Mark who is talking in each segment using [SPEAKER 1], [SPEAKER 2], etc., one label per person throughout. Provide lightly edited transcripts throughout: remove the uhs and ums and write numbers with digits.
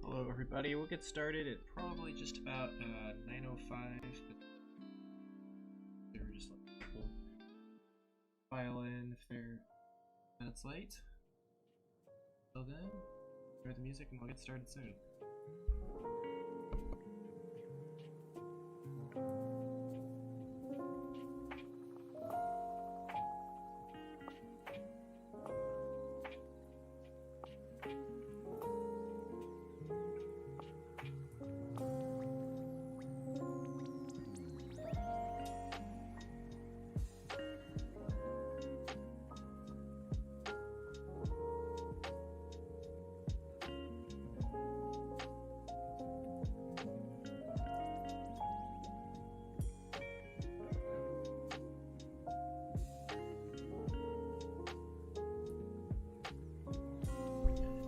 [SPEAKER 1] Hello everybody, we'll get started at probably just about 9:05, but they were just letting people file in if they're minutes late. Till then, enjoy the music and we'll get started soon.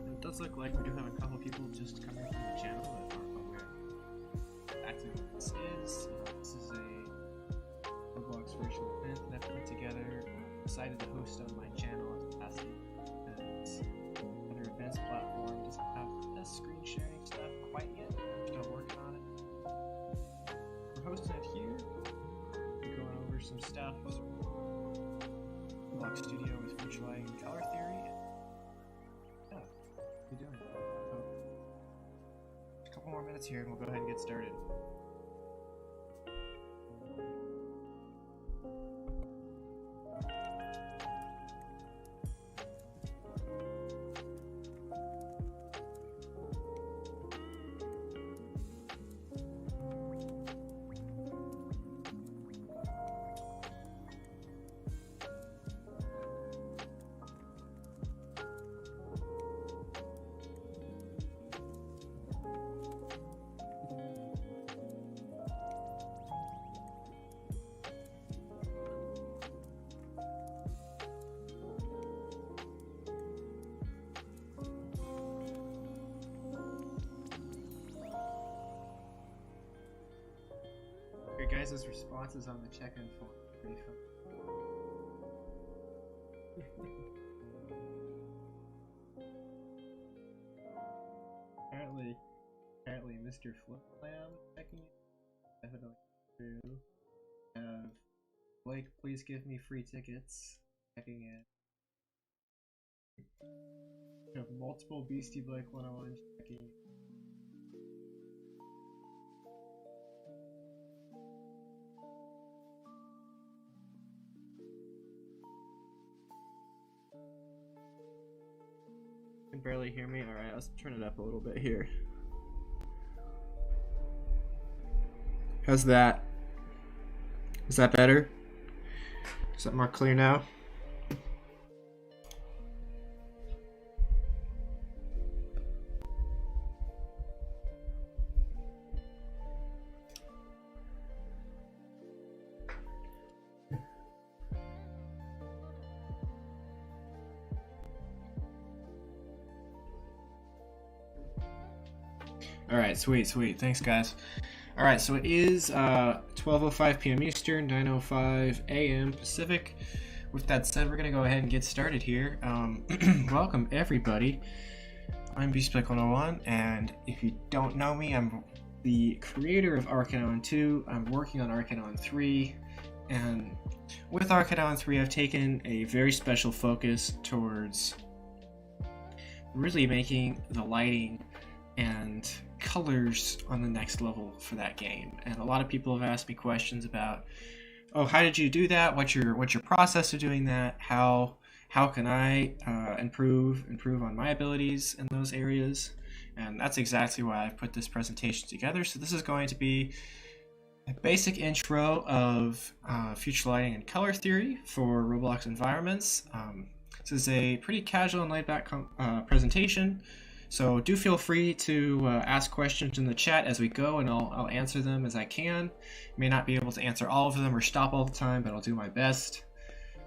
[SPEAKER 1] It does look like we do have a couple people just coming from the channel that aren't aware exactly what this is. This is a Roblox virtual event that I've put together. I've decided to host on my channel as a passive events. Other events platform doesn't have the screen sharing stuff quite yet. I'm still working on it. We're hosting it here. We're going over some stuff. Roblox Studio with virtual lighting and color theory. Yeah, what are you doing? A couple more minutes here and we'll go ahead and get started. Your guys' responses on the check-in form are pretty fun. apparently Mr. Fliplam checking in. Definitely true. Blake, please give me free tickets. Checking in. We have multiple Beastie Blake 101 checking in. You can barely hear me? Alright, let's turn it up a little bit here. How's that? Is that better? Is that more clear now? Alright, sweet. Thanks, guys. Alright, so it is 12:05 p.m. Eastern, 9:05 a.m. Pacific. With that said, we're going to go ahead and get started here. Welcome, everybody. I'm BeastBlake101, and if you don't know me, I'm the creator of Arcanon 2. I'm working on Arcanon 3, and with Arcanon 3, I've taken a very special focus towards really making the lighting and colors on the next level for that game. And a lot of people have asked me questions about, oh, how did you do that? What's your process of doing that? How can I improve on my abilities in those areas? And that's exactly why I've put this presentation together. So this is going to be a basic intro of future lighting and color theory for Roblox Environments. This is a pretty casual and laid-back presentation. So do feel free to ask questions in the chat as we go, and I'll answer them as I can. May not be able to answer all of them or stop all the time, but I'll do my best.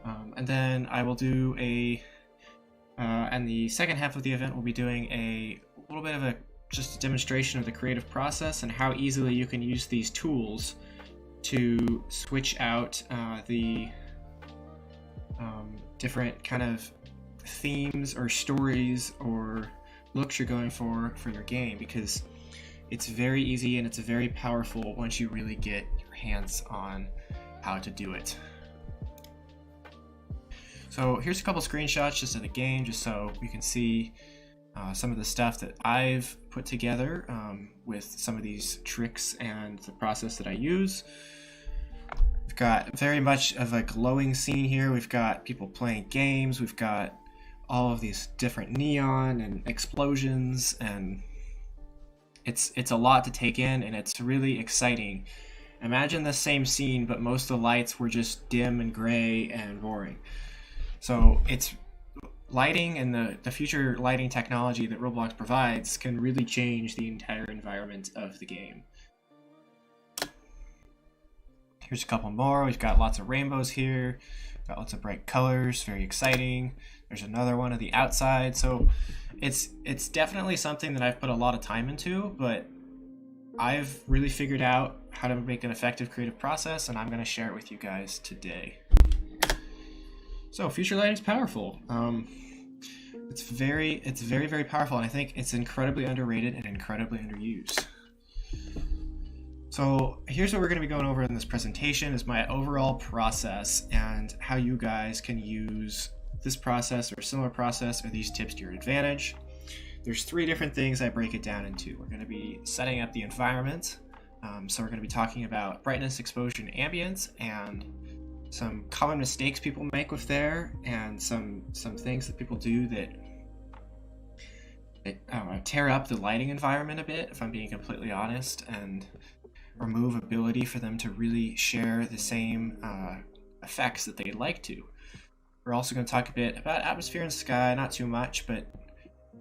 [SPEAKER 1] And then I will do and the second half of the event we'll be doing a little bit of just a demonstration of the creative process and how easily you can use these tools to switch out the different kind of themes or stories or looks you're going for your game, because it's very easy and it's very powerful once you really get your hands on how to do it. So here's a couple screenshots just of the game, just so you can see some of the stuff that I've put together with some of these tricks and the process that I use. We've got very much of a glowing scene here. We've got people playing games. We've got all of these different neon and explosions, and it's a lot to take in, and it's really exciting. Imagine the same scene, but most of the lights were just dim and gray and boring. So it's lighting, and the future lighting technology that Roblox provides can really change the entire environment of the game. Here's a couple more. We've got lots of rainbows here. Got lots of bright colors, very exciting. There's another one of the outside. So it's definitely something that I've put a lot of time into, but I've really figured out how to make an effective creative process, and I'm going to share it with you guys today. So future lighting is powerful. It's very, very powerful, and I think it's incredibly underrated and incredibly underused. So here's what we're going to be going over in this presentation: is my overall process and how you guys can use this process or a similar process or these tips to your advantage. There's 3 different things I break it down into. We're going to be setting up the environment. So we're going to be talking about brightness, exposure, and ambience, and some common mistakes people make with there, and some things that people do that tear up the lighting environment a bit, if I'm being completely honest, and remove ability for them to really share the same effects that they'd like to. We're also going to talk a bit about atmosphere and sky, not too much, but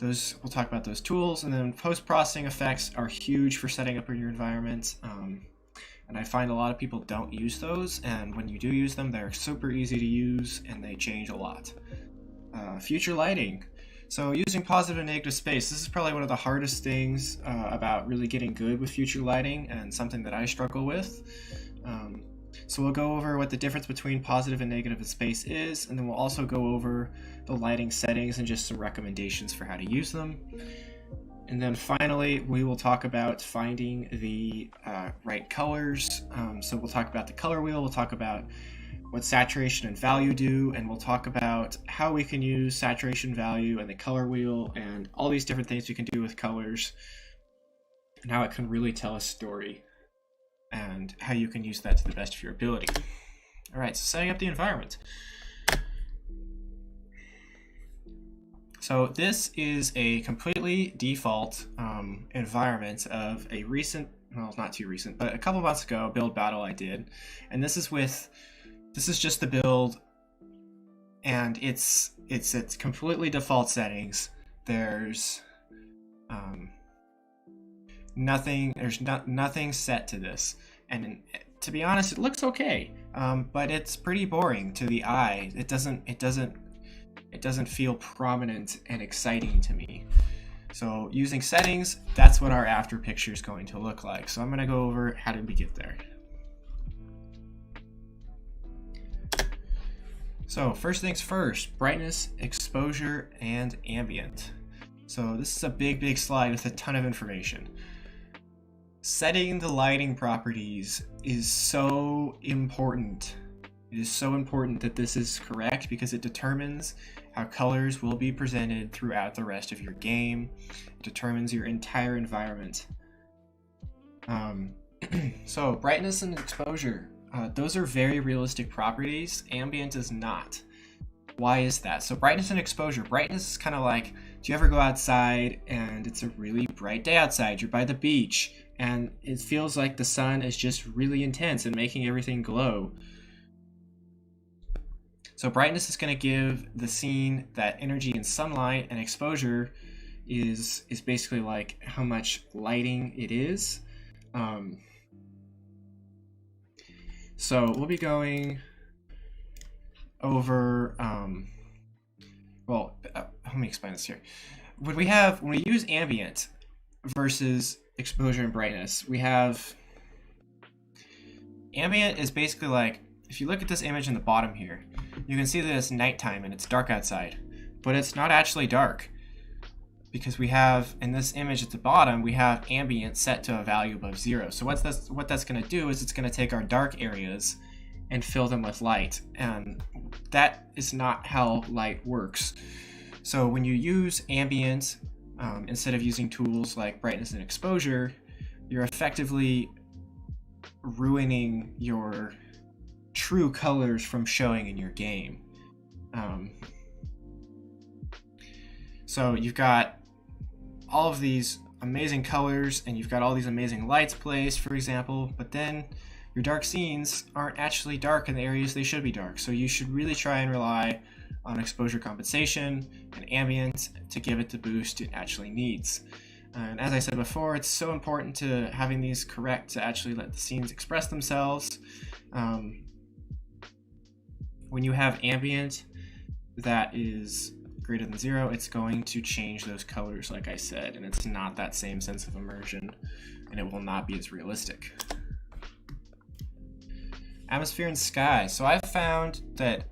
[SPEAKER 1] we'll talk about those tools. And then post-processing effects are huge for setting up your environment. And I find a lot of people don't use those, and when you do use them, they're super easy to use and they change a lot. Future lighting. So using positive and negative space, this is probably one of the hardest things about really getting good with future lighting, and something that I struggle with. So we'll go over what the difference between positive and negative space is, and then we'll also go over the lighting settings and just some recommendations for how to use them. And then finally, we will talk about finding the right colors. So we'll talk about the color wheel, we'll talk about what saturation and value do, and we'll talk about how we can use saturation, value, and the color wheel, and all these different things we can do with colors, and how it can really tell a story, and how you can use that to the best of your ability. All right, so setting up the environment. So this is a completely default environment of a recent, well, not too recent, but a couple months ago, build battle I did. And this is just the build, and it's completely default settings. There's nothing set to this, and to be honest, it looks okay, but it's pretty boring to the eye. It doesn't feel prominent and exciting to me. So using settings, that's what our after picture is going to look like. So I'm going to go over how did we get there. So first things first, brightness, exposure, and ambient. So this is a big slide with a ton of information. Setting the lighting properties is so important. It is so important that this is correct, because it determines how colors will be presented throughout the rest of your game. It determines your entire environment. So brightness and exposure, those are very realistic properties. Ambient is not. Why is that? So brightness and exposure. Brightness is kind of like, do you ever go outside and it's a really bright day outside, you're by the beach, and it feels like the sun is just really intense and making everything glow. So brightness is going to give the scene that energy and sunlight, and exposure is basically like how much lighting it is. So we'll be going over, let me explain this here. When we use ambient versus exposure and brightness, we have ambient is basically like, if you look at this image in the bottom here, you can see that it's nighttime and it's dark outside, but it's not actually dark. because we have, in this image at the bottom, we have ambient set to a value above 0. So what that's going to do is it's going to take our dark areas and fill them with light, and that is not how light works. So when you use ambient, instead of using tools like brightness and exposure, you're effectively ruining your true colors from showing in your game. So you've got all of these amazing colors and you've got all these amazing lights placed, for example, but then your dark scenes aren't actually dark in the areas they should be dark. So you should really try and rely on exposure compensation and ambient to give it the boost it actually needs. And as I said before, it's so important to having these correct to actually let the scenes express themselves. When you have ambient that is greater than 0, it's going to change those colors, like I said, and it's not that same sense of immersion, and it will not be as realistic. Atmosphere and sky. So I've found that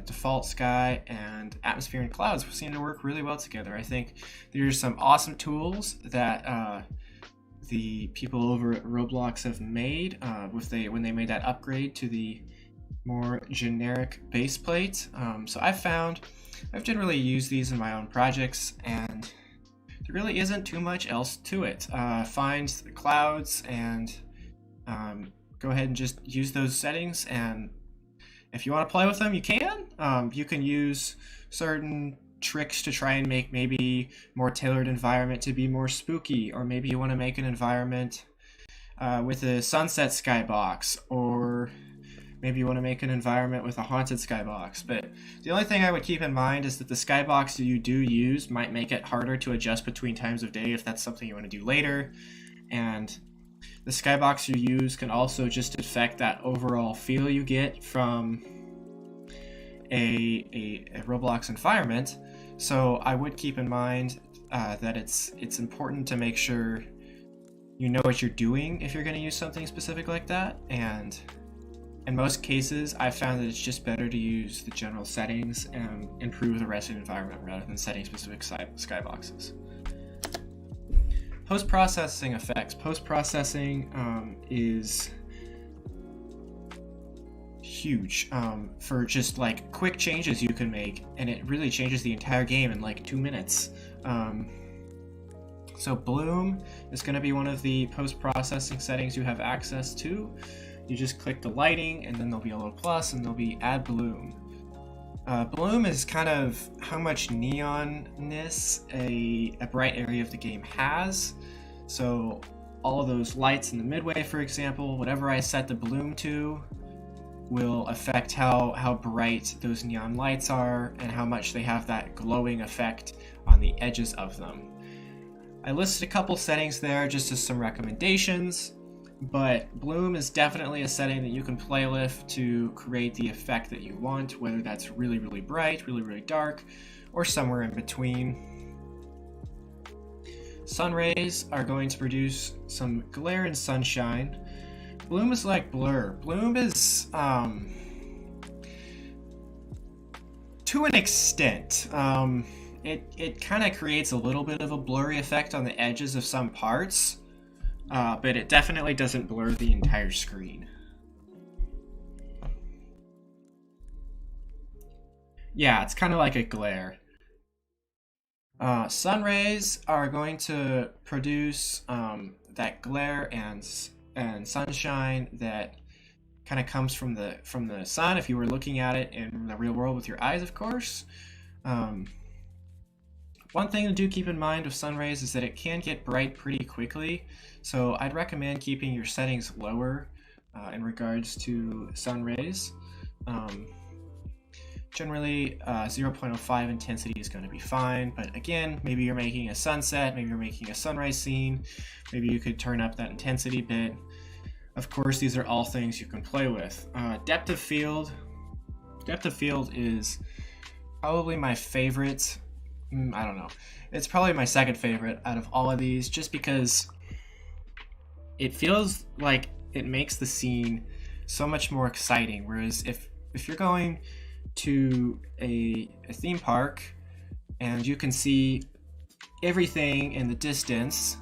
[SPEAKER 1] default sky and atmosphere and clouds seem to work really well together. I think there's some awesome tools that the people over at Roblox have made when they made that upgrade to the more generic base plate. So I've generally used these in my own projects, and there really isn't too much else to it. Find the clouds and go ahead and just use those settings, and if you want to play with them, you can. You can use certain tricks to try and make maybe more tailored environment to be more spooky, or maybe you want to make an environment with a sunset skybox, or maybe you want to make an environment with a haunted skybox. But the only thing I would keep in mind is that the skybox that you do use might make it harder to adjust between times of day if that's something you want to do later. And the skybox you use can also just affect that overall feel you get from a Roblox environment. So I would keep in mind that it's important to make sure you know what you're doing if you're going to use something specific like that. And in most cases, I've found that it's just better to use the general settings and improve the rest of the environment rather than setting specific skyboxes. Post-processing effects. Post-processing is huge for just like quick changes you can make, and it really changes the entire game in like 2 minutes. So bloom is going to be one of the post-processing settings you have access to. You just click the lighting, and then there'll be a little plus, and there'll be add bloom. Bloom is kind of how much neonness a bright area of the game has. So all of those lights in the midway, for example, whatever I set the bloom to will affect how bright those neon lights are and how much they have that glowing effect on the edges of them. I listed a couple settings there just as some recommendations, but bloom is definitely a setting that you can play with to create the effect that you want, whether that's really, really bright, really, really dark, or somewhere in between. Sun rays are going to produce some glare and sunshine. Bloom is like blur. Bloom is, to an extent, it kind of creates a little bit of a blurry effect on the edges of some parts. But it definitely doesn't blur the entire screen. Yeah, it's kind of like a glare. Sun rays are going to produce that glare and sunshine that kind of comes from the sun if you were looking at it in the real world with your eyes, of course. One thing to do keep in mind with sun rays is that it can get bright pretty quickly, so I'd recommend keeping your settings lower in regards to sun rays. Generally, 0.05 intensity is going to be fine, but again, maybe you're making a sunset, maybe you're making a sunrise scene, maybe you could turn up that intensity bit. Of course, these are all things you can play with. Depth of field. Depth of field is probably my favorite. I don't know. It's probably my second favorite out of all of these, just because it feels like it makes the scene so much more exciting. Whereas if you're going to a theme park and you can see everything in the distance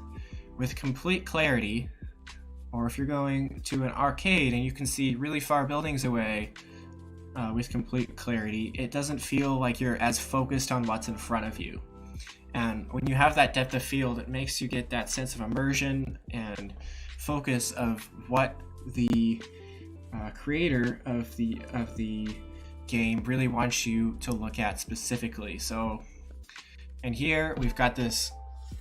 [SPEAKER 1] with complete clarity, or if you're going to an arcade and you can see really far buildings away with complete clarity, it doesn't feel like you're as focused on what's in front of you. And when you have that depth of field, it makes you get that sense of immersion and focus of what the creator of the game really wants you to look at specifically. So, and here we've got this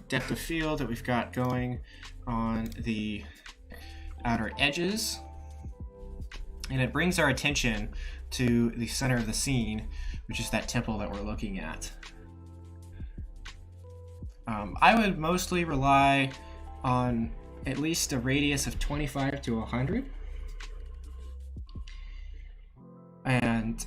[SPEAKER 1] depth of field that we've got going on the outer edges, and it brings our attention to the center of the scene, which is that temple that we're looking at. I would mostly rely on at least a radius of 25 to 100. And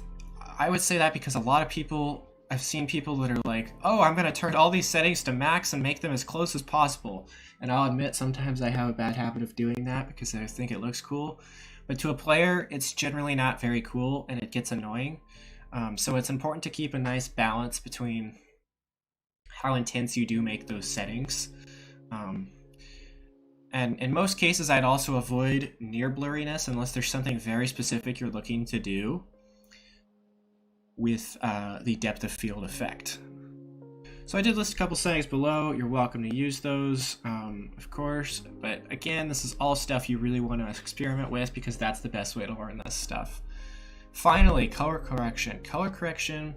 [SPEAKER 1] I would say that because a lot of people, I've seen people that are like, oh, I'm going to turn all these settings to max and make them as close as possible. And I'll admit sometimes I have a bad habit of doing that because I think it looks cool. But to a player, it's generally not very cool and it gets annoying. So it's important to keep a nice balance between how intense you do make those settings. And in most cases, I'd also avoid near blurriness unless there's something very specific you're looking to do with the depth of field effect. So I did list a couple settings below. You're welcome to use those, of course. But again, this is all stuff you really want to experiment with because that's the best way to learn this stuff. Finally, color correction. Color correction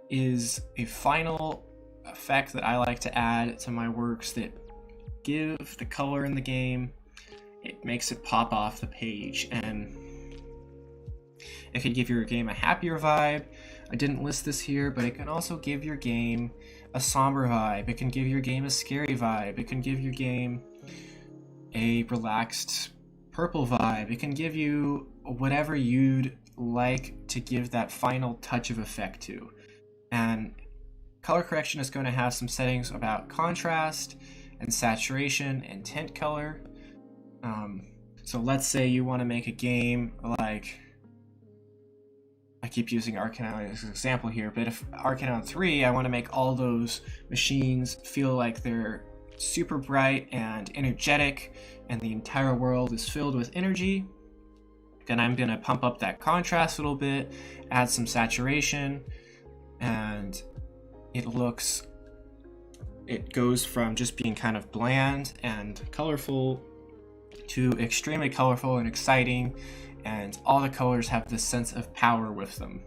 [SPEAKER 1] is a final effect that I like to add to my works that give the color in the game, it makes it pop off the page, and it can give your game a happier vibe. I didn't list this here, but it can also give your game a somber vibe. It can give your game a scary vibe. It can give your game a relaxed purple vibe. It can give you whatever you'd like to give that final touch of effect to. And color correction is going to have some settings about contrast and saturation and tint color. So let's say you want to make a game like, I keep using Arcanine as an example here, but if Arcanine 3, I want to make all those machines feel like they're super bright and energetic and the entire world is filled with energy, then I'm going to pump up that contrast a little bit, add some saturation, and it goes from just being kind of bland and colorful to extremely colorful and exciting, and all the colors have this sense of power with them.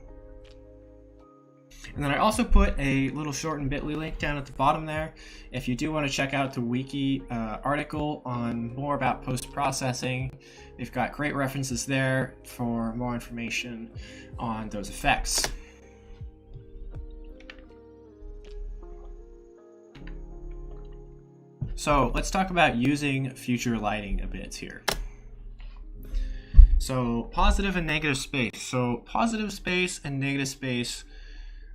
[SPEAKER 1] And then I also put a little shortened bit.ly link down at the bottom there if you do want to check out the wiki article on more about post-processing. They've got great references there for more information on those effects. So let's talk about using future lighting a bit here. So positive and negative space. So positive space and negative space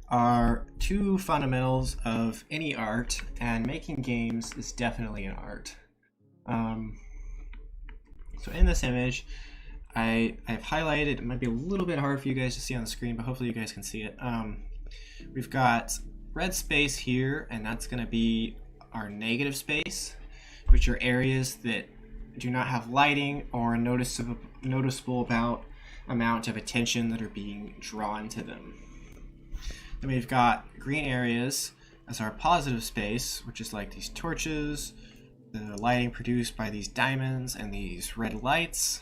[SPEAKER 1] are two fundamentals of any art, and making games is definitely an art. So in this image, I've highlighted, it might be a little bit hard for you guys to see on the screen, but hopefully you guys can see it. We've got red space here, and that's going to be our negative space, which are areas that do not have lighting or a noticeable amount of attention that are being drawn to them. Then we've got green areas as our positive space, which is like these torches, the lighting produced by these diamonds and these red lights.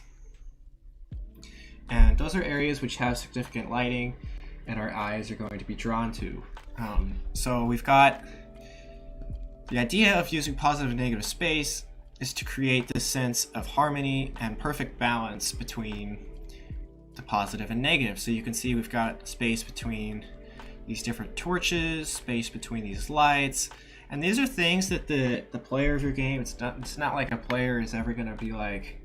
[SPEAKER 1] And those are areas which have significant lighting and our eyes are going to be drawn to. So we've got the idea of using positive and negative space is to create this sense of harmony and perfect balance between the positive and negative. So you can see we've got space between these different torches, space between these lights, and these are things that the player of your game, it's not like a player is ever going to be like,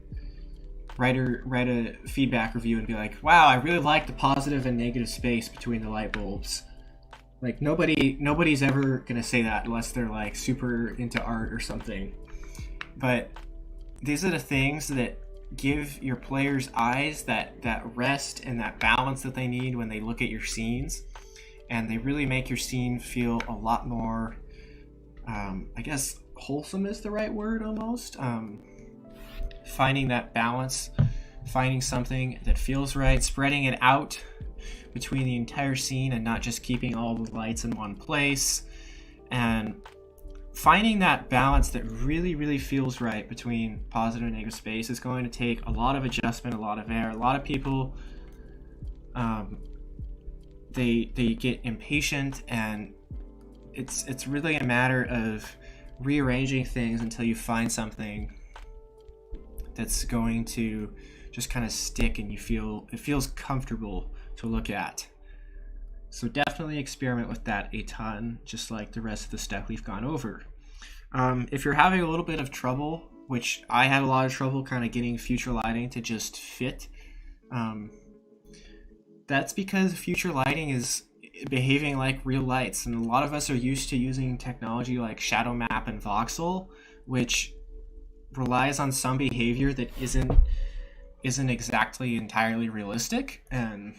[SPEAKER 1] write a feedback review and be like, wow, I really like the positive and negative space between the light bulbs. Like nobody's ever gonna say that unless they're like super into art or something. But these are the things that give your players' eyes that rest and that balance that they need when they look at your scenes, and they really make your scene feel a lot more I guess wholesome is the right word almost. Finding that balance, finding something that feels right, spreading it out between the entire scene and not just keeping all the lights in one place, and finding that balance that really feels right between positive and negative space is going to take a lot of adjustment, a lot of air. A lot of people they get impatient, and it's really a matter of rearranging things until you find something that's going to just kind of stick and it feels comfortable to look at. So definitely experiment with that a ton, just like the rest of the stuff we've gone over. If you're having a little bit of trouble, which I had a lot of trouble kind of getting future lighting to just fit, that's because future lighting is behaving like real lights, and a lot of us are used to using technology like shadow map and voxel, which relies on some behavior that isn't exactly entirely realistic. And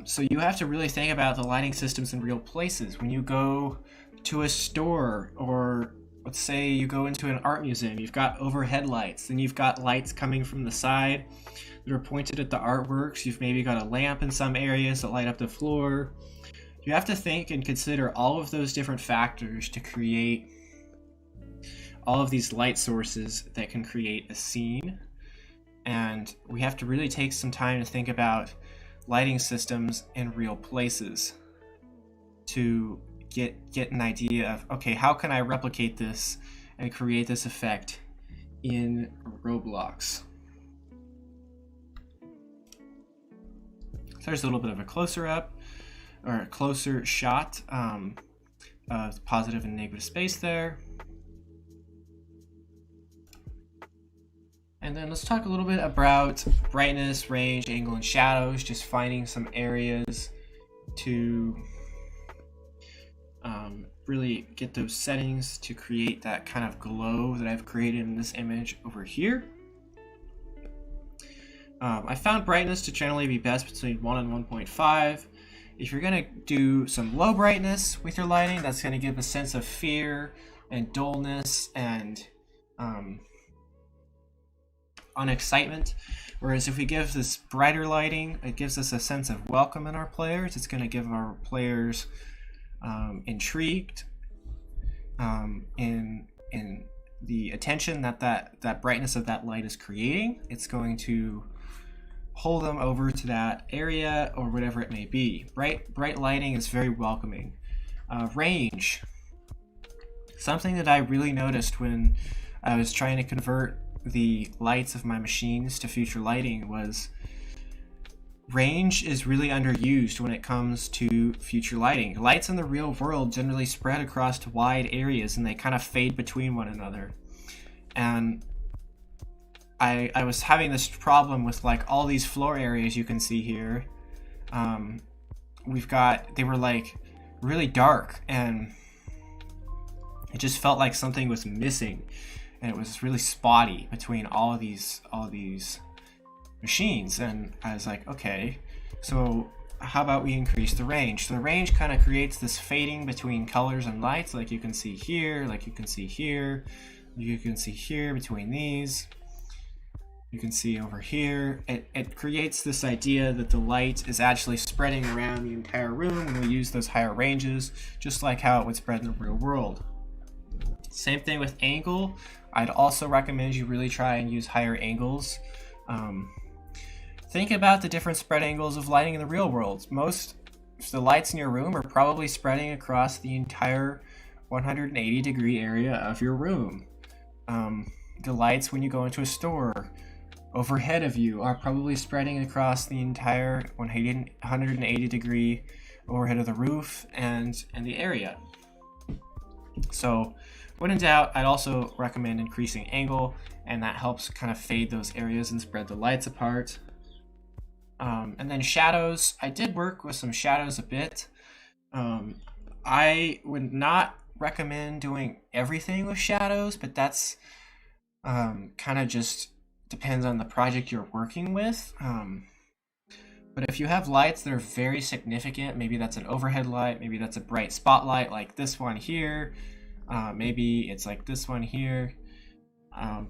[SPEAKER 1] so you have to really think about the lighting systems in real places. When you go to a store, or let's say you go into an art museum, you've got overhead lights, and you've got lights coming from the side that are pointed at the artworks. You've maybe got a lamp in some areas that light up the floor. You have to think and consider all of those different factors to create all of these light sources that can create a scene. And we have to really take some time to think about lighting systems in real places to get an idea of, okay, how can I replicate this and create this effect in Roblox? So there's a little bit of a closer up, or a closer shot of positive and negative space there. And then let's talk a little bit about brightness, range, angle, and shadows, just finding some areas to really get those settings to create that kind of glow that I've created in this image over here. I found brightness to generally be best between 1 and 1.5. If you're going to do some low brightness with your lighting, that's going to give a sense of fear and dullness and unexcitement. Whereas if we give this brighter lighting, it gives us a sense of welcome in our players. It's going to give our players intrigued in the attention that brightness of that light is creating. It's going to hold them over to that area or whatever it may be. Bright lighting is very welcoming. Range. Something that I really noticed when I was trying to convert the lights of my machines to future lighting was range is really underused when it comes to future lighting. Lights in the real world generally spread across wide areas and they kind of fade between one another. And I was having this problem with like all these floor areas you can see here. They were like really dark, and it just felt like something was missing, and it was really spotty between all these machines. And I was like, okay, so how about we increase the range? So the range kind of creates this fading between colors and lights, like you can see here, like you can see here, you can see here between these. You can see over here, it creates this idea that the light is actually spreading around the entire room when we use those higher ranges, just like how it would spread in the real world. Same thing with angle. I'd also recommend you really try and use higher angles. Think about the different spread angles of lighting in the real world. Most of the lights in your room are probably spreading across the entire 180-degree area of your room. The lights when you go into a store overhead of you are probably spreading across the entire 180-degree overhead of the roof and the area. So when in doubt, I'd also recommend increasing angle, and that helps kind of fade those areas and spread the lights apart. And then shadows, I did work with some shadows a bit. I would not recommend doing everything with shadows, but that's kind of just depends on the project you're working with. But if you have lights that are very significant, maybe that's an overhead light, maybe that's a bright spotlight like this one here, maybe it's like this one here,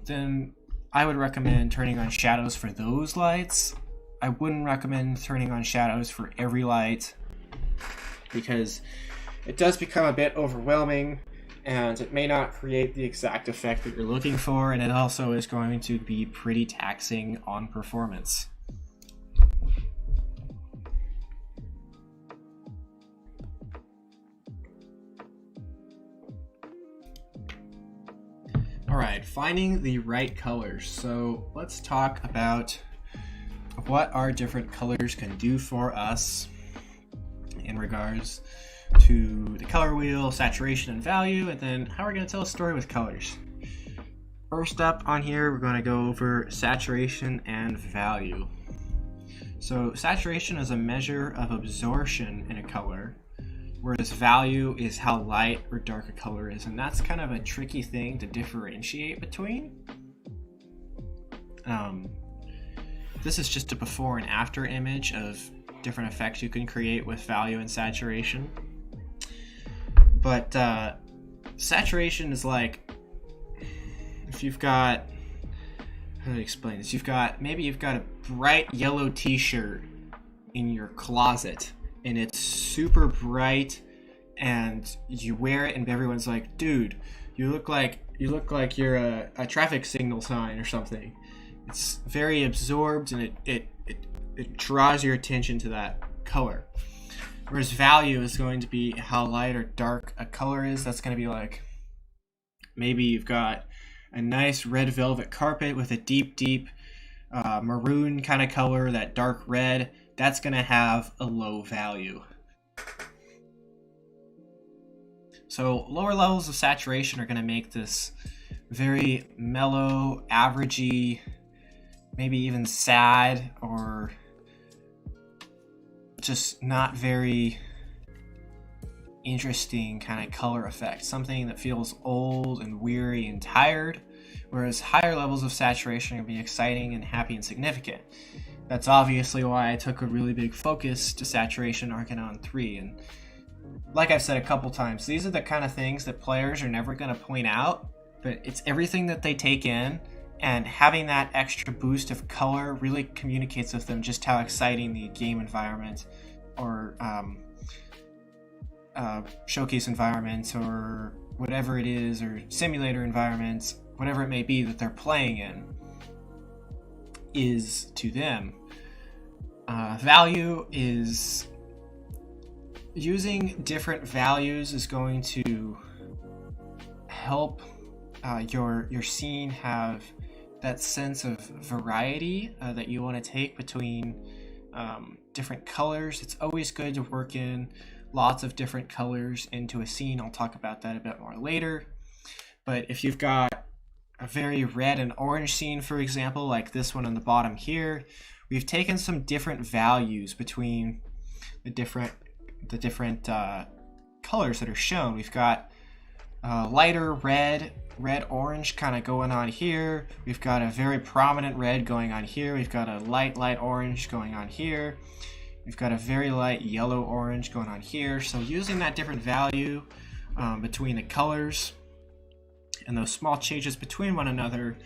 [SPEAKER 1] then I would recommend turning on shadows for those lights. I wouldn't recommend turning on shadows for every light because it does become a bit overwhelming and it may not create the exact effect that you're looking for, and it also is going to be pretty taxing on performance. Alright, finding the right colors. So let's talk about what our different colors can do for us in regards to the color wheel, saturation, and value, and then how we're going to tell a story with colors. First up on here, we're going to go over saturation and value. So saturation is a measure of absorption in a color, whereas value is how light or dark a color is, and that's kind of a tricky thing to differentiate between. This is just a before and after image of different effects you can create with value and saturation. But saturation is like, if you've got, how do I explain this? Maybe you've got a bright yellow t-shirt in your closet and it's super bright and you wear it and everyone's like, dude, you look like you're a traffic signal sign or something. It's very absorbed and it draws your attention to that color. Whereas value is going to be how light or dark a color is. That's going to be like, maybe you've got a nice red velvet carpet with a deep maroon kind of color, that dark red. That's going to have a low value. So lower levels of saturation are going to make this very mellow, averagey, maybe even sad, or just not very interesting kind of color effect. Something that feels old and weary and tired, whereas higher levels of saturation are going to be exciting and happy and significant. That's obviously why I took a really big focus to saturation Arcanon 3. And like I've said a couple times, these are the kind of things that players are never going to point out, but it's everything that they take in, and having that extra boost of color really communicates with them just how exciting the game environment or showcase environments or whatever it is, or simulator environments, whatever it may be that they're playing in, is to them. Value is, using different values is going to help your scene have that sense of variety that you want to take between different colors. It's always good to work in lots of different colors into a scene. I'll talk about that a bit more later. But if you've got a very red and orange scene, for example, like this one on the bottom here, we've taken some different values between the different colors that are shown. We've got lighter red orange kind of going on here. We've got a very prominent red going on here. We've got a light orange going on here. We've got a very light yellow orange going on here. So using that different value between the colors and those small changes between one another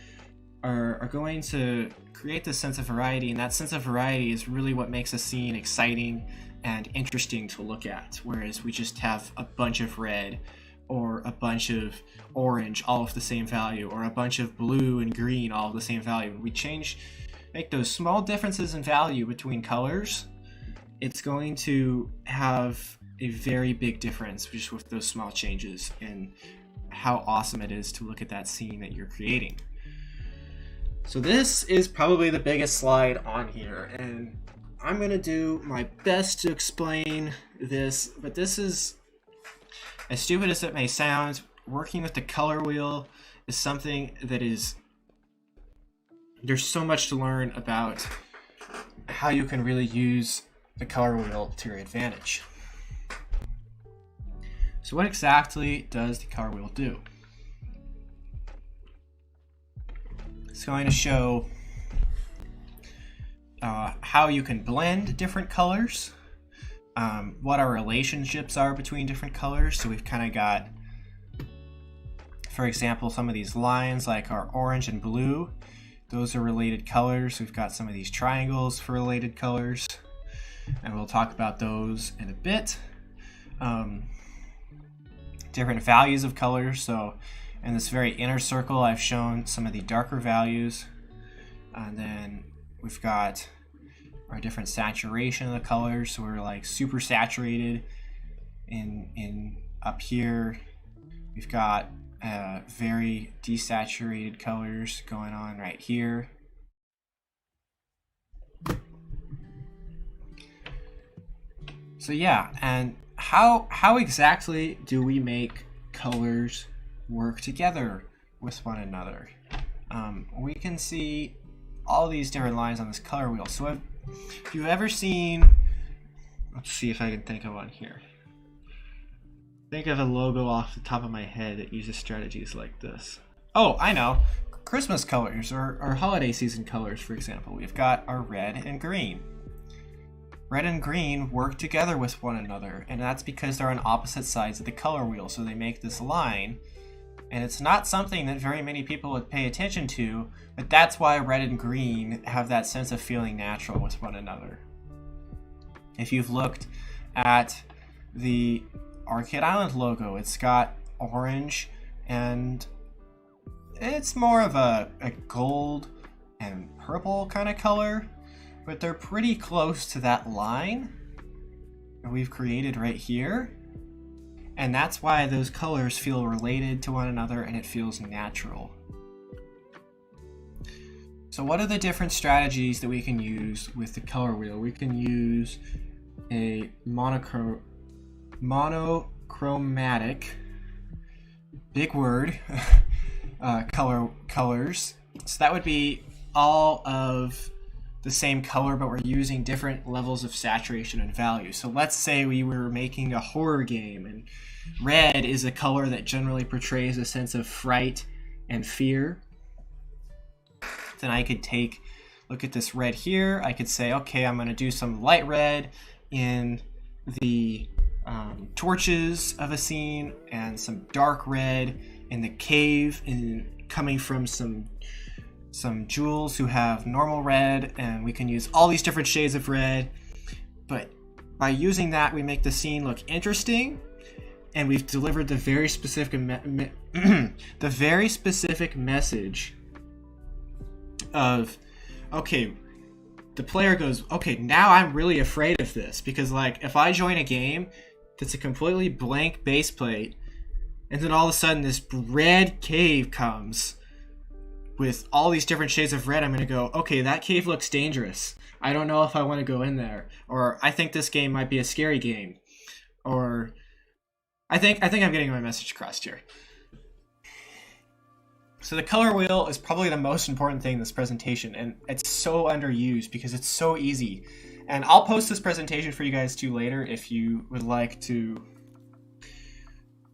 [SPEAKER 1] are going to create this sense of variety, and that sense of variety is really what makes a scene exciting and interesting to look at, whereas we just have a bunch of red or a bunch of orange all of the same value, or a bunch of blue and green all of the same value. When we make those small differences in value between colors, it's going to have a very big difference just with those small changes and how awesome it is to look at that scene that you're creating. So this is probably the biggest slide on here, and I'm going to do my best to explain this, but this is, as stupid as it may sound, working with the color wheel is something that is, there's so much to learn about how you can really use the color wheel to your advantage. So what exactly does the color wheel do? It's going to show how you can blend different colors, what our relationships are between different colors. So we've kind of got, for example, some of these lines like our orange and blue, those are related colors. We've got some of these triangles for related colors, and we'll talk about those in a bit. Different values of colors. So in this very inner circle, I've shown some of the darker values, and then we've got our different saturation of the colors. So we're like super saturated in up here. We've got very desaturated colors going on right here. So yeah, and how exactly do we make colors work together with one another? We can see all these different lines on this color wheel. So if you've ever seen, let's see if I can think of one here. Think of a logo off the top of my head that uses strategies like this. Oh, I know. Christmas colors or holiday season colors, for example. We've got our red and green. Red and green work together with one another, and that's because they're on opposite sides of the color wheel, so they make this line. And it's not something that very many people would pay attention to, but that's why red and green have that sense of feeling natural with one another. If you've looked at the Arcade Island logo, it's got orange, and it's more of a gold and purple kind of color, but they're pretty close to that line that we've created right here. And that's why those colors feel related to one another and it feels natural. So what are the different strategies that we can use with the color wheel? We can use a monochromatic, big word, colors. So that would be all of the same color, but we're using different levels of saturation and value. So let's say we were making a horror game, and red is a color that generally portrays a sense of fright and fear. Then I could look at this red here. I could say, okay, I'm going to do some light red in the torches of a scene, and some dark red in the cave, and coming from some jewels who have normal red, and we can use all these different shades of red. But by using that, we make the scene look interesting, and we've delivered the very specific message of, okay, the player goes, okay, now I'm really afraid of this, because like if I join a game that's a completely blank base plate, and then all of a sudden this red cave comes with all these different shades of red, I'm going to go, okay, that cave looks dangerous. I don't know if I want to go in there. Or I think this game might be a scary game. Or I think I'm getting my message across here. So the color wheel is probably the most important thing in this presentation, and it's so underused because it's so easy. And I'll post this presentation for you guys too later if you would like to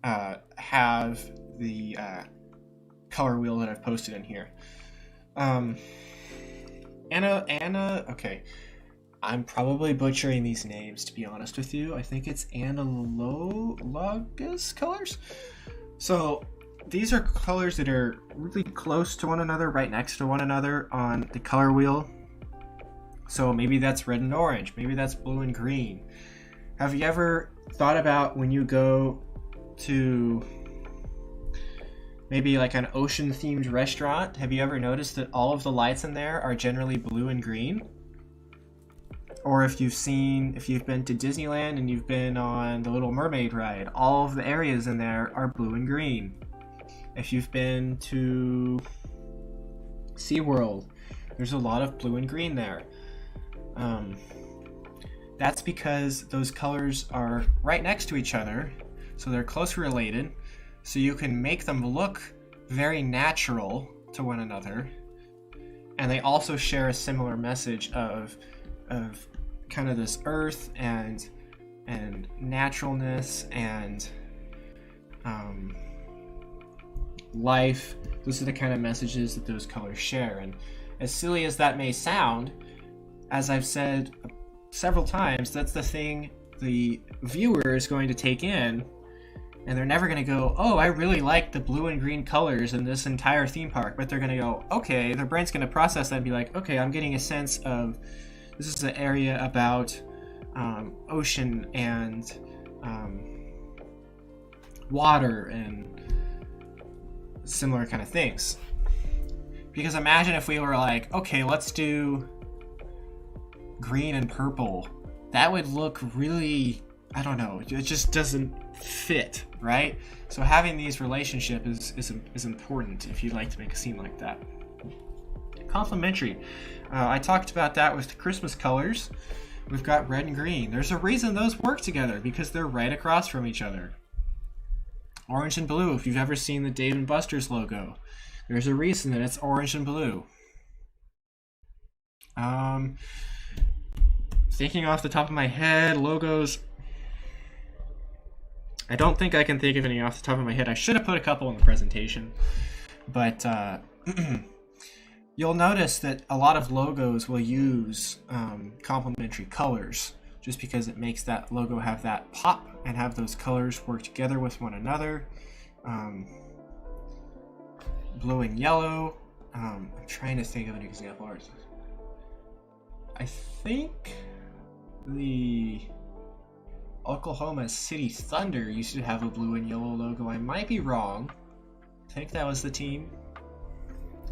[SPEAKER 1] have the color wheel that I've posted in here. Anna, okay. I'm probably butchering these names, to be honest with you. I think it's analogous colors. So these are colors that are really close to one another, right next to one another on the color wheel. So maybe that's red and orange. Maybe that's blue and green. Have you ever thought about when you go to maybe like an ocean themed restaurant, have you ever noticed that all of the lights in there are generally blue and green? Or if you've been to Disneyland and you've been on the Little Mermaid ride, all of the areas in there are blue and green. If you've been to SeaWorld, there's a lot of blue and green there. That's because those colors are right next to each other, so they're closely related. So you can make them look very natural to one another, and they also share a similar message of kind of this earth and naturalness and life. Those are the kind of messages that those colors share. And as silly as that may sound, as I've said several times, that's the thing the viewer is going to take in, and they're never going to go, oh, I really like the blue and green colors in this entire theme park, but they're going to go, okay, their brain's going to process that and be like, okay, I'm getting a sense of this is an area about ocean and water and similar kind of things. Because imagine if we were like, okay, let's do green and purple. That would look really, I don't know, it just doesn't fit, right? So having these relationships is important if you'd like to make a scene like that. Complementary. I talked about that with the Christmas colors. We've got red and green. There's a reason those work together, because they're right across from each other. Orange and blue, if you've ever seen the Dave & Buster's logo, there's a reason that it's orange and blue. Thinking off the top of my head, logos. I don't think I can think of any off the top of my head. I should have put a couple in the presentation. But you'll notice that a lot of logos will use complementary colors, just because it makes that logo have that pop and have those colors work together with one another. Blue and yellow. I'm trying to think of an example. I think the Oklahoma City Thunder used to have a blue and yellow logo. I might be wrong. I think that was the team.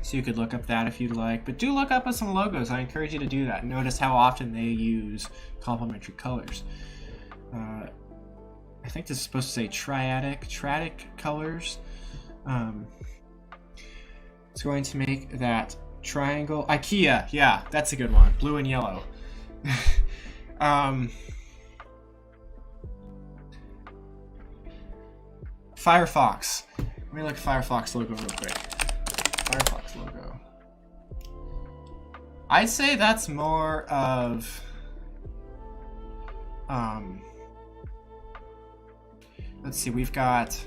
[SPEAKER 1] So you could look up that if you'd like. But do look up at some logos. I encourage you to do that. Notice how often they use complementary colors. I think this is supposed to say triadic colors. It's going to make that triangle. IKEA, yeah, that's a good one. Blue and yellow. Firefox. Let me look at Firefox logo real quick. Firefox logo. I'd say that's more of let's see, we've got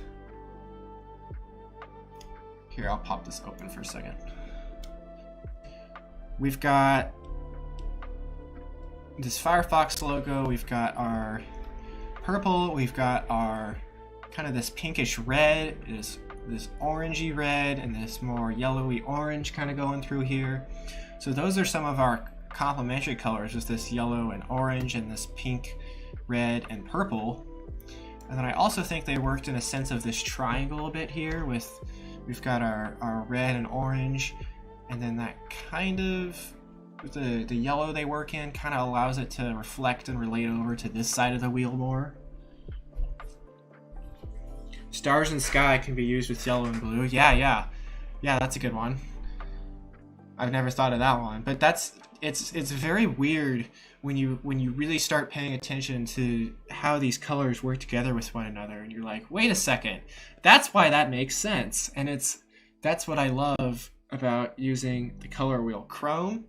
[SPEAKER 1] here, I'll pop this open for a second. We've got this Firefox logo, we've got our purple, we've got our kind of this pinkish red, this orangey red, and this more yellowy orange kind of going through here. So those are some of our complementary colors, just this yellow and orange and this pink, red, and purple. And then I also think they worked in a sense of this triangle a bit here with, we've got our red and orange, and then that kind of, the yellow they work in kind of allows it to reflect and relate over to this side of the wheel more. Stars and sky can be used with yellow and blue. Yeah, that's a good one. I've never thought of that one, but it's very weird when you really start paying attention to how these colors work together with one another, and you're like, wait a second, that's why that makes sense. And that's what I love about using the color wheel. Chrome.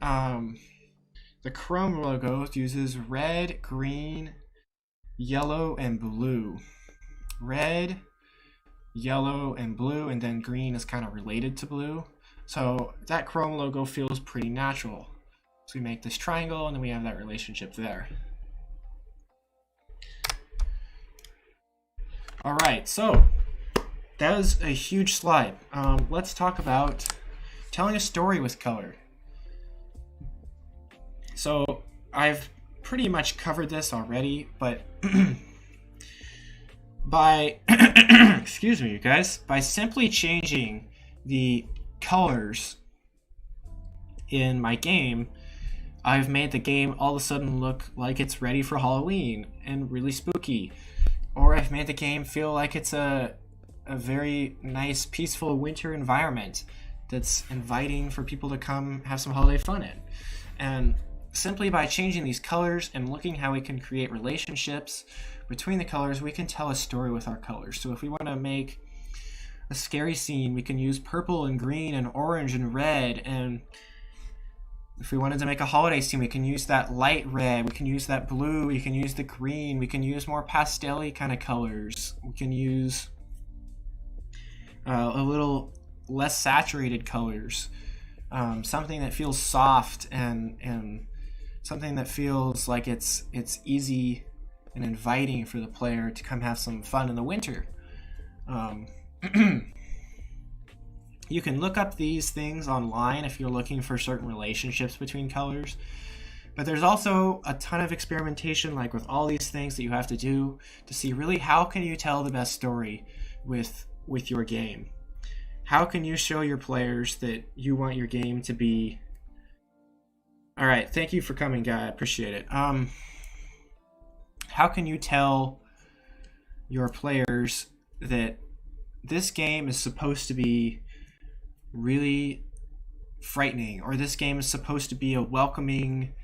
[SPEAKER 1] The Chrome logo uses red, green, yellow, and blue. Red, yellow, and blue, and then green is kind of related to blue. So that Chrome logo feels pretty natural. So we make this triangle, and then we have that relationship there. All right, so that was a huge slide. Let's talk about telling a story with color. So I've pretty much covered this already, but by excuse me, you guys, by simply changing the colors in my game, I've made the game all of a sudden look like it's ready for Halloween and really spooky. Or I've made the game feel like it's a very nice, peaceful winter environment that's inviting for people to come have some holiday fun in. And simply by changing these colors and looking how we can create relationships between the colors, we can tell a story with our colors. So if we want to make a scary scene, we can use purple and green and orange and red. And if we wanted to make a holiday scene, we can use that light red, we can use that blue, we can use the green, we can use more pastel-y kind of colors. We can use a little less saturated colors. something that feels soft and something that feels like it's easy and inviting for the player to come have some fun in the winter. You can look up these things online if you're looking for certain relationships between colors. But there's also a ton of experimentation, like with all these things that you have to do to see really how can you tell the best story with your game. How can you show your players that you want your game to be? All right, thank you for coming, guy. I appreciate it. How can you tell your players that this game is supposed to be really frightening, or this game is supposed to be a welcoming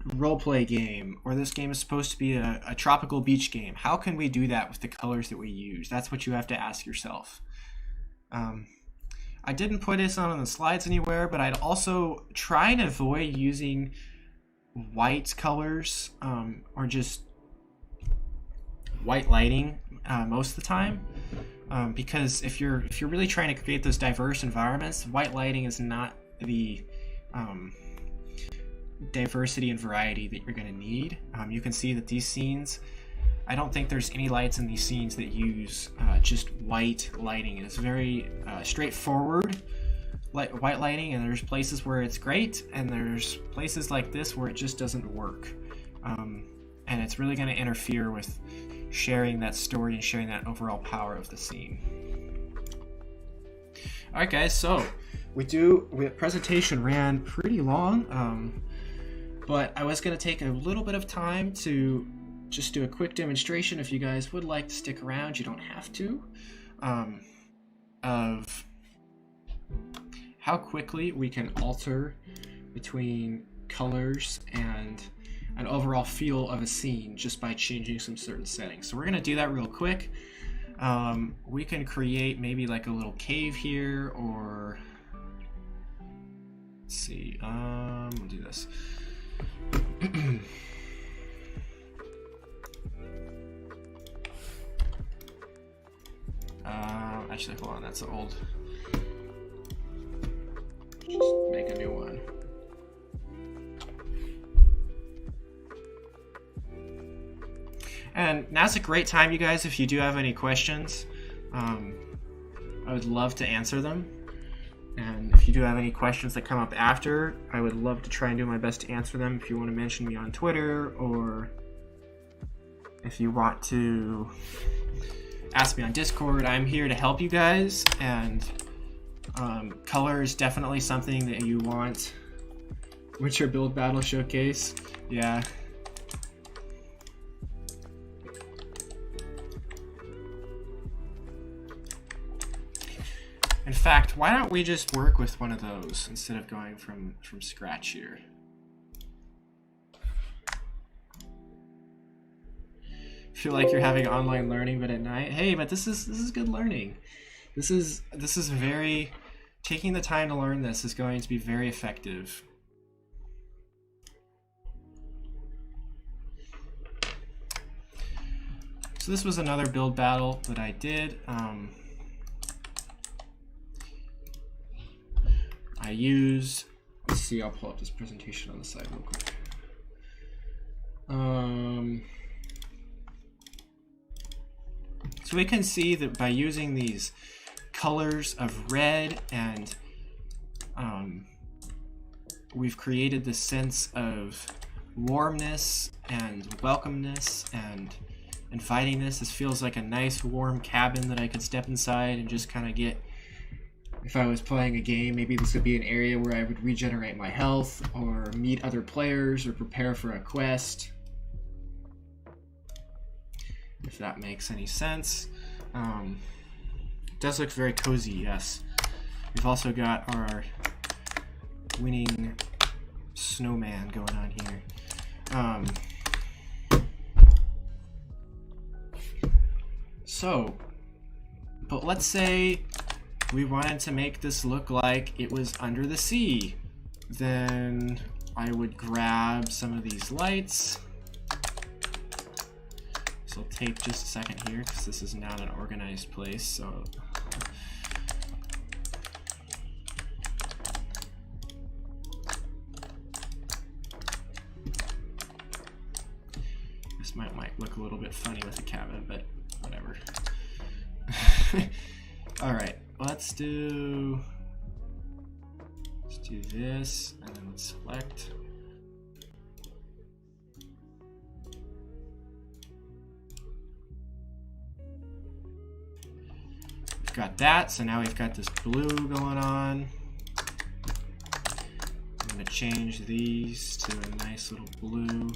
[SPEAKER 1] roleplay game, or this game is supposed to be a tropical beach game? How can we do that with the colors that we use? That's what you have to ask yourself. I didn't put this on the slides anywhere, but I'd also try and avoid using white colors or just white lighting most of the time, because if you're really trying to create those diverse environments, white lighting is not the diversity and variety that you're going to need. You can see that these scenes, I don't think there's any lights in these scenes that use just white lighting. It's very straightforward white lighting, and there's places where it's great, and there's places like this where it just doesn't work. And it's really going to interfere with sharing that story and sharing that overall power of the scene. Alright guys, so the presentation ran pretty long, but I was going to take a little bit of time to just do a quick demonstration, if you guys would like to stick around. You don't have to, of how quickly we can alter between colors and an overall feel of a scene just by changing some certain settings. So we're going to do that real quick. We can create maybe like a little cave here, or let's see, we'll do this. Actually, hold on, that's old. Just make a new one. And now's a great time, you guys, if you do have any questions. I would love to answer them. And if you do have any questions that come up after, I would love to try and do my best to answer them. If you want to mention me on Twitter, or if you want to ask me on Discord, I'm here to help you guys. And color is definitely something that you want. Witcher build battle showcase, yeah. In fact, why don't we just work with one of those instead of going from scratch here? Feel like you're having online learning, but at night. Hey, but this is good learning. This is very, taking the time to learn this is going to be very effective. So this was another build battle that I did. I used, let's see, I'll pull up this presentation on the side real quick. So we can see that by using these colors of red, and we've created this sense of warmness and welcomeness and invitingness. This feels like a nice warm cabin that I could step inside and just kind of get. If I was playing a game, maybe this would be an area where I would regenerate my health, or meet other players, or prepare for a quest. If that makes any sense. It does look very cozy, yes. We've also got our winning snowman going on here. But let's say we wanted to make this look like it was under the sea. Then I would grab some of these lights. So I'll take just a second here, because this is not an organized place. So This might look a little bit funny with the cabin, but whatever. All right, let's do this, and then let's select. We've got that, so now we've got this blue going on. I'm gonna change these to a nice little blue.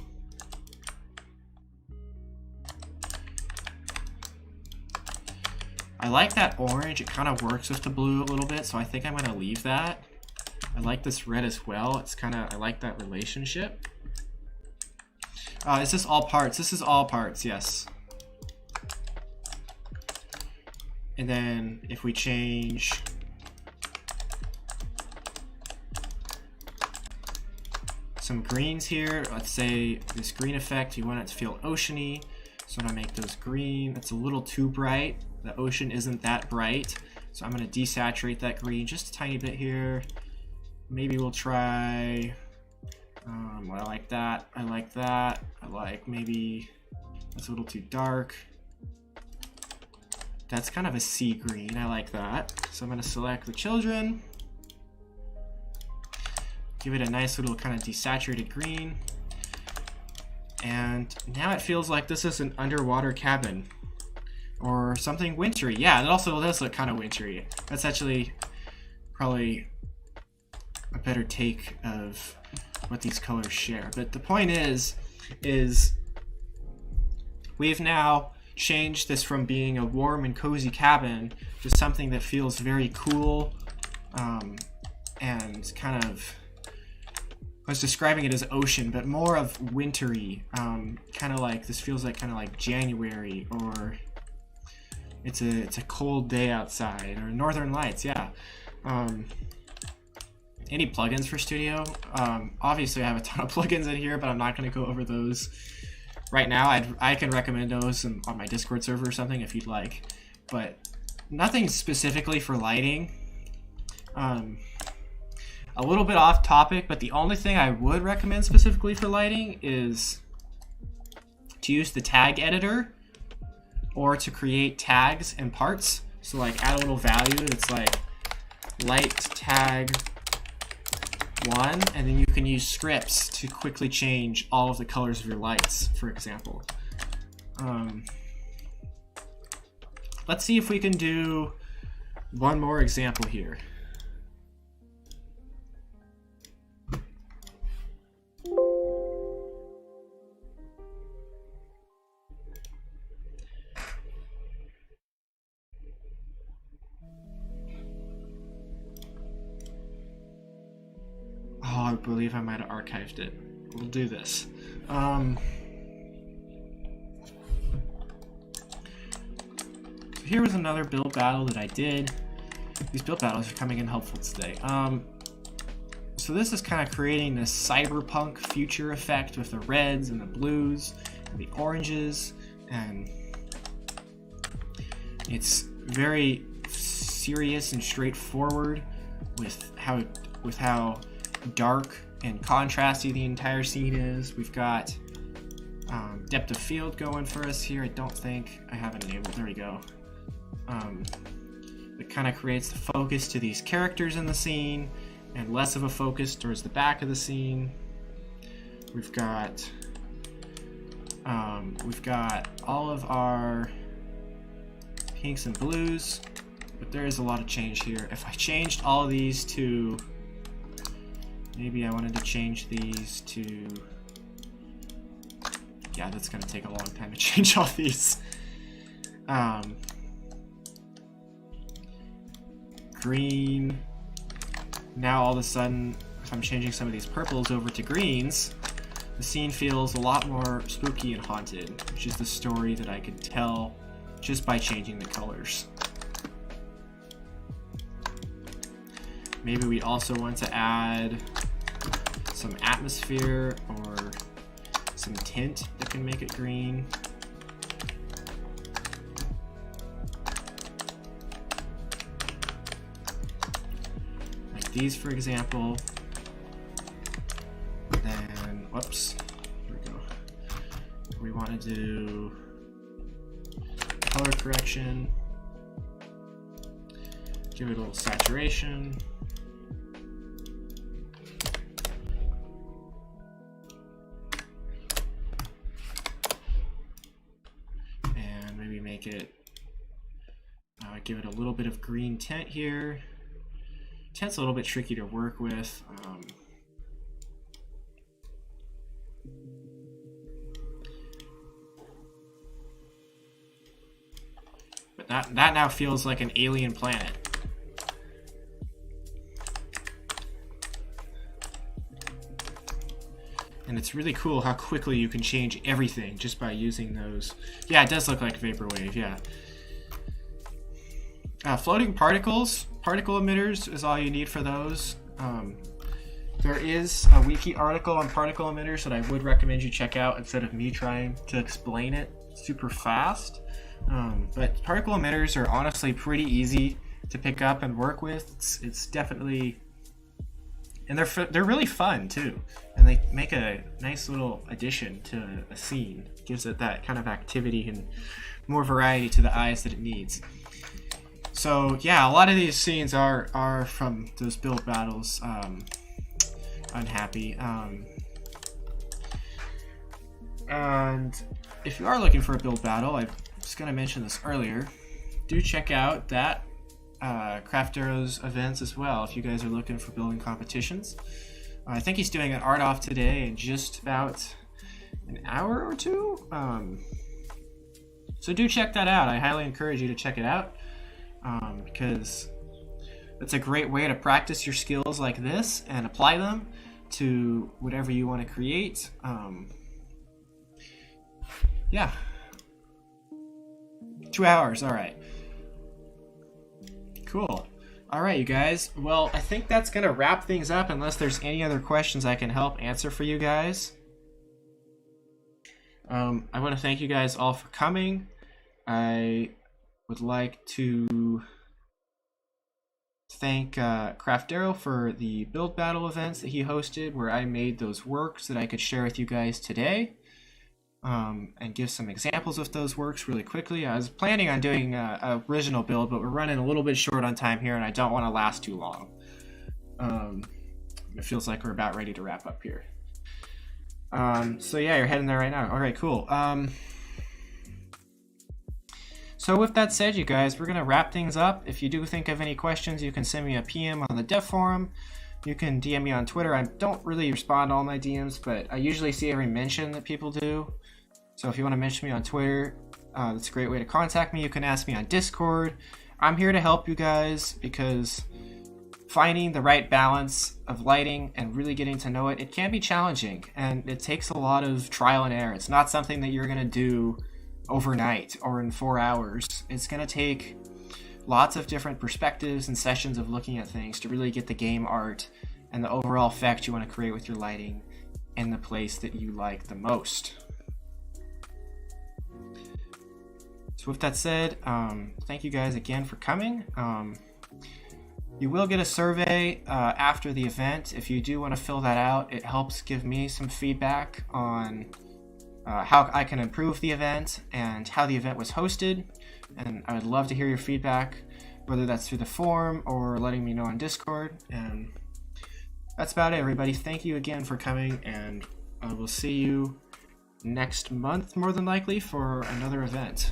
[SPEAKER 1] I like that orange, it kind of works with the blue a little bit, so I think I'm gonna leave that. I like this red as well, I like that relationship. Is this all parts? This is all parts, yes. And then if we change some greens here, let's say this green effect, you want it to feel oceany, so I'm gonna make those green. That's a little too bright. The ocean isn't that bright, so I'm gonna desaturate that green just a tiny bit here. Maybe we'll try, I like that, I like that, I like maybe that's a little too dark. That's kind of a sea green, I like that. So I'm gonna select the children, give it a nice little kind of desaturated green. And now it feels like this is an underwater cabin or something wintry. Yeah, it also does look kind of wintry. That's actually probably a better take of what these colors share. But the point is we've now changed this from being a warm and cozy cabin to something that feels very cool, and kind of, I was describing it as ocean, but more of wintry, kind of like, this feels like kind of like January, or it's a cold day outside, or Northern Lights, yeah. Any plugins for Studio? Obviously I have a ton of plugins in here, but I'm not going to go over those right now. I can recommend those on my Discord server or something if you'd like, but nothing specifically for lighting. A little bit off topic, but the only thing I would recommend specifically for lighting is to use the tag editor or to create tags and parts. So like add a little value that's like light tag 1, and then you can use scripts to quickly change all of the colors of your lights, for example. Let's see if we can do one more example here. Oh, I believe I might have archived it. We'll do this. Here was another build battle that I did. These build battles are coming in helpful today. So this is kind of creating this cyberpunk future effect with the reds and the blues and the oranges, and it's very serious and straightforward with how dark and contrasty the entire scene is. We've got depth of field going for us here. I don't think I have it enabled. There we go. It kind of creates the focus to these characters in the scene and less of a focus towards the back of the scene. We've got all of our pinks and blues, but there is a lot of change here. If I changed all of these to, maybe I wanted to change these to, yeah, that's gonna take a long time to change all these. Green. Now all of a sudden, if I'm changing some of these purples over to greens, the scene feels a lot more spooky and haunted, which is the story that I could tell just by changing the colors. Maybe we also want to add some atmosphere or some tint that can make it green. Like these, for example. Then, whoops, here we go. we want to do color correction, give it a little saturation. And maybe make it, give it a little bit of green tint here. Tint's a little bit tricky to work with. But that now feels like an alien planet. And it's really cool how quickly you can change everything just by using those. Yeah, it does look like vaporwave, yeah. Floating particles, particle emitters is all you need for those. There is a wiki article on particle emitters that I would recommend you check out instead of me trying to explain it super fast. But particle emitters are honestly pretty easy to pick up and work with. It's definitely, and they're really fun too, and they make a nice little addition to a scene. Gives it that kind of activity and more variety to the eyes that it needs. So yeah, a lot of these scenes are from those build battles. Unhappy. And if you are looking for a build battle, I was going to mention this earlier, do check out that Craft Arrow's events as well if you guys are looking for building competitions. I think he's doing an art off today in just about an hour or two. So do check that out. I highly encourage you to check it out because it's a great way to practice your skills like this and apply them to whatever you want to create. Yeah. 2 hours, all right. Cool. All right, you guys. Well, I think that's going to wrap things up unless there's any other questions I can help answer for you guys. I want to thank you guys all for coming. I would like to thank Craft Arrow for the build battle events that he hosted where I made those works that I could share with you guys today. And give some examples of those works really quickly. I was planning on doing an original build, but we're running a little bit short on time here, and I don't want to last too long. It feels like we're about ready to wrap up here. So yeah, you're heading there right now. All right, cool. So with that said, you guys, we're going to wrap things up. If you do think of any questions, you can send me a PM on the dev forum. You can DM me on Twitter. I don't really respond to all my DMs, but I usually see every mention that people do. So if you want to mention me on Twitter, that's a great way to contact me. You can ask me on Discord. I'm here to help you guys because finding the right balance of lighting and really getting to know it, it can be challenging and it takes a lot of trial and error. It's not something that you're going to do overnight or in 4 hours. It's going to take lots of different perspectives and sessions of looking at things to really get the game art and the overall effect you want to create with your lighting in the place that you like the most. So with that said, thank you guys again for coming. You will get a survey after the event. If you do want to fill that out, it helps give me some feedback on how I can improve the event and how the event was hosted. And I would love to hear your feedback, whether that's through the forum or letting me know on Discord. And that's about it, everybody. Thank you again for coming, and I will see you next month, more than likely, for another event.